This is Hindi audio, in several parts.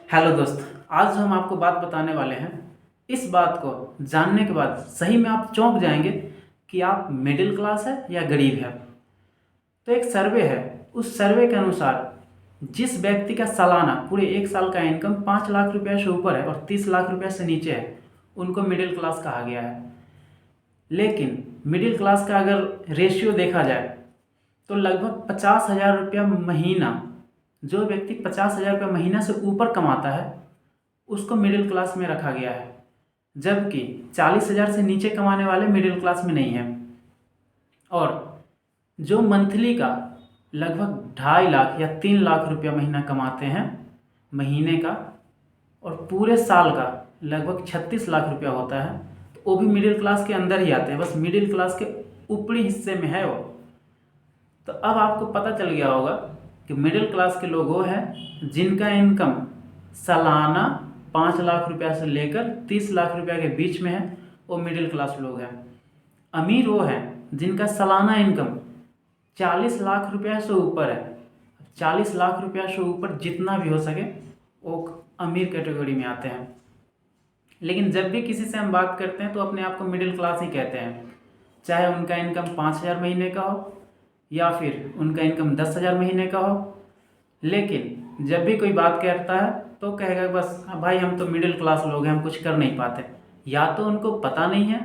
हेलो दोस्त। आज हम आपको बात बताने वाले हैं। इस बात को जानने के बाद सही में आप चौंक जाएंगे कि आप मिडिल क्लास है या गरीब है। तो एक सर्वे है, उस सर्वे के अनुसार जिस व्यक्ति का सालाना पूरे एक साल का इनकम 5 लाख रुपये से ऊपर है और 30 लाख रुपये से नीचे है, उनको मिडिल क्लास कहा गया है। लेकिन मिडिल क्लास का अगर रेशियो देखा जाए तो लगभग 50,000 रुपया महीना, जो व्यक्ति 50,000 रुपया महीना से ऊपर कमाता है उसको मिडिल क्लास में रखा गया है, जबकि 40,000 से नीचे कमाने वाले मिडिल क्लास में नहीं हैं। और जो मंथली का लगभग 2.5 लाख या 3 लाख रुपया महीना कमाते हैं महीने का, और पूरे साल का लगभग 36 लाख रुपया होता है, तो वो भी मिडिल क्लास के अंदर ही आते हैं, बस मिडिल क्लास के ऊपरी हिस्से में है वो। तो अब आपको पता चल गया होगा कि मिडिल क्लास के लोग वो हैं जिनका इनकम सालाना 5 लाख रुपया से लेकर 30 लाख रुपया के बीच में है, वो मिडिल क्लास लोग हैं। अमीर वो हैं जिनका सालाना इनकम 40 लाख रुपया से ऊपर है। 40 लाख रुपया से ऊपर जितना भी हो सके वो अमीर कैटेगरी में आते हैं। लेकिन जब भी किसी से हम बात करते हैं तो अपने आप को मिडिल क्लास ही कहते हैं, चाहे उनका इनकम 5,000 महीने का हो या फिर उनका इनकम 10,000 महीने का हो। लेकिन जब भी कोई बात करता है तो कहेगा बस भाई हम तो मिडिल क्लास लोग हैं, हम कुछ कर नहीं पाते। या तो उनको पता नहीं है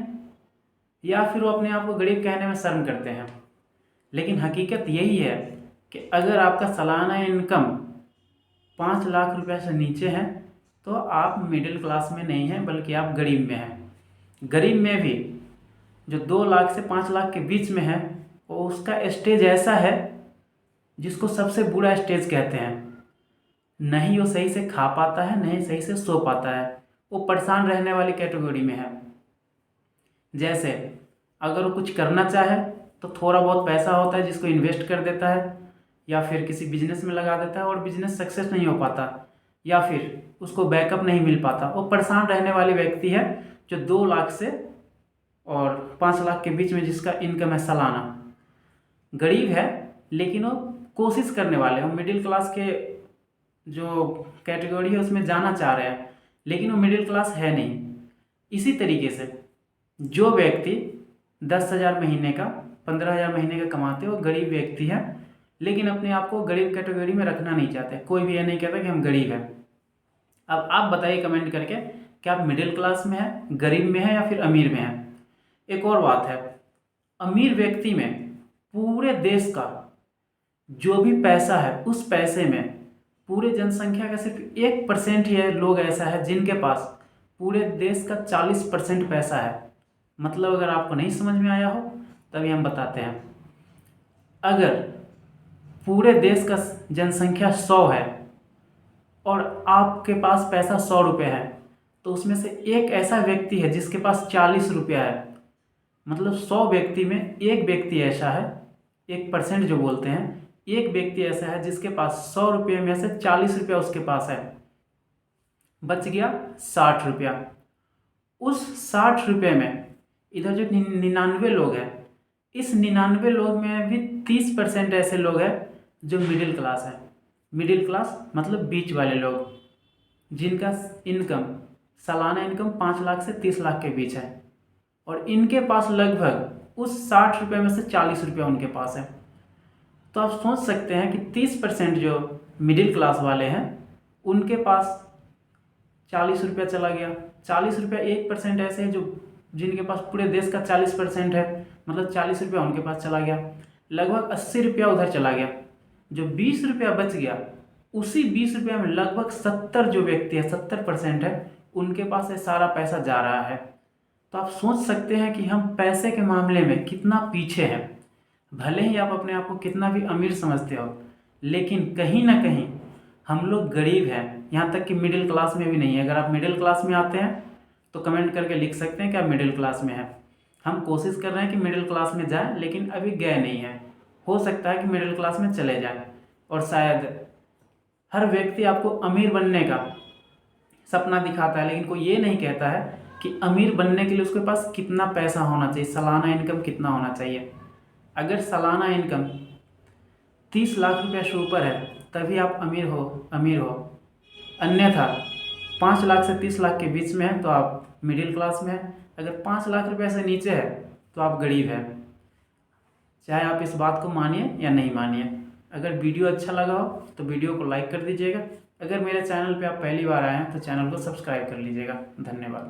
या फिर वो अपने आप को गरीब कहने में शर्म करते हैं। लेकिन हकीकत यही है कि अगर आपका सालाना इनकम 5 लाख रुपये से नीचे है तो आप मिडिल क्लास में नहीं हैं, बल्कि आप गरीब में हैं। गरीब में भी जो 2 लाख से 5 लाख के बीच में है, वो उसका स्टेज ऐसा है जिसको सबसे बुरा स्टेज कहते हैं। नहीं वो सही से खा पाता है, नहीं सही से सो पाता है, वो परेशान रहने वाली कैटेगरी में है। जैसे अगर वो कुछ करना चाहे तो थोड़ा बहुत पैसा होता है जिसको इन्वेस्ट कर देता है या फिर किसी बिजनेस में लगा देता है और बिजनेस सक्सेस नहीं हो पाता या फिर उसको बैकअप नहीं मिल पाता। वो परेशान रहने वाली व्यक्ति है जो 2 लाख से और 5 लाख के बीच में जिसका इनकम है सालाना। गरीब है लेकिन वो कोशिश करने वाले, वो मिडिल क्लास के जो कैटेगरी है उसमें जाना चाह रहे हैं, लेकिन वो मिडिल क्लास है नहीं। इसी तरीके से जो व्यक्ति 10,000 महीने का, 15,000 महीने का कमाते हैं वो गरीब व्यक्ति है, लेकिन अपने आप को गरीब कैटेगरी में रखना नहीं चाहते। कोई भी ये नहीं कहता कि हम गरीब हैं। अब आप बताइए कमेंट करके कि आप मिडिल क्लास में हैं, गरीब में हैं या फिर अमीर में हैं। एक और बात है, अमीर व्यक्ति में पूरे देश का जो भी पैसा है उस पैसे में पूरे जनसंख्या का सिर्फ 1% ही लोग ऐसा है जिनके पास पूरे देश का 40% पैसा है। मतलब अगर आपको नहीं समझ में आया हो तभी हम बताते हैं। अगर पूरे देश का जनसंख्या 100 है और आपके पास पैसा 100 रुपये है, तो उसमें से एक ऐसा व्यक्ति है जिसके पास 40 रुपया है। मतलब 100 व्यक्ति में एक व्यक्ति ऐसा है, 1% जो बोलते हैं, एक व्यक्ति ऐसा है जिसके पास 100 रुपये में से 40 रुपया उसके पास है, बच गया 60 रुपया। उस 60 रुपये में इधर जो 99 लोग हैं, इस 99 लोग में भी 30% ऐसे लोग हैं जो मिडिल क्लास है। मिडिल क्लास मतलब बीच वाले लोग, जिनका इनकम सालाना इनकम 5 लाख से 30 लाख के बीच है, और इनके पास लगभग उस 60 रुपये में से 40 रुपया उनके पास है। तो आप सोच सकते हैं कि 30% जो मिडिल क्लास वाले हैं उनके पास 40 रुपया चला गया। 40 रुपया 1% ऐसे है जो जिनके पास पूरे देश का 40% है, मतलब 40 रुपया उनके पास चला गया। लगभग 80 रुपया उधर चला गया। जो 20 रुपया बच गया, उसी 20 रुपया में लगभग 70 जो व्यक्ति है, 70% है, उनके पास ये सारा पैसा जा रहा है। तो आप सोच सकते हैं कि हम पैसे के मामले में कितना पीछे हैं। भले ही आप अपने आप को कितना भी अमीर समझते हो, लेकिन कहीं ना कहीं हम लोग गरीब हैं। यहाँ तक कि मिडिल क्लास में भी नहीं है। अगर आप मिडिल क्लास में आते हैं तो कमेंट करके लिख सकते हैं कि आप मिडिल क्लास में हैं। हम कोशिश कर रहे हैं कि मिडिल क्लास में जाएं, लेकिन अभी गए नहीं हैं। हो सकता है कि मिडिल क्लास में चले जाएं, और शायद हर व्यक्ति आपको अमीर बनने का सपना दिखाता है, लेकिन कोई ये नहीं कहता है कि अमीर बनने के लिए उसके पास कितना पैसा होना चाहिए, सालाना इनकम कितना होना चाहिए। अगर सालाना इनकम 30 लाख रुपया से ऊपर है तभी आप अमीर हो। अन्यथा 5 लाख से 30 लाख के बीच में है तो आप मिडिल क्लास में हैं, अगर 5 लाख रुपए से नीचे है तो आप गरीब हैं। चाहे आप इस बात को मानिए या नहीं मानिए। अगर वीडियो अच्छा लगा हो तो वीडियो को लाइक कर दीजिएगा। अगर मेरे चैनल पे आप पहली बार आए हैं तो चैनल को सब्सक्राइब कर लीजिएगा। धन्यवाद।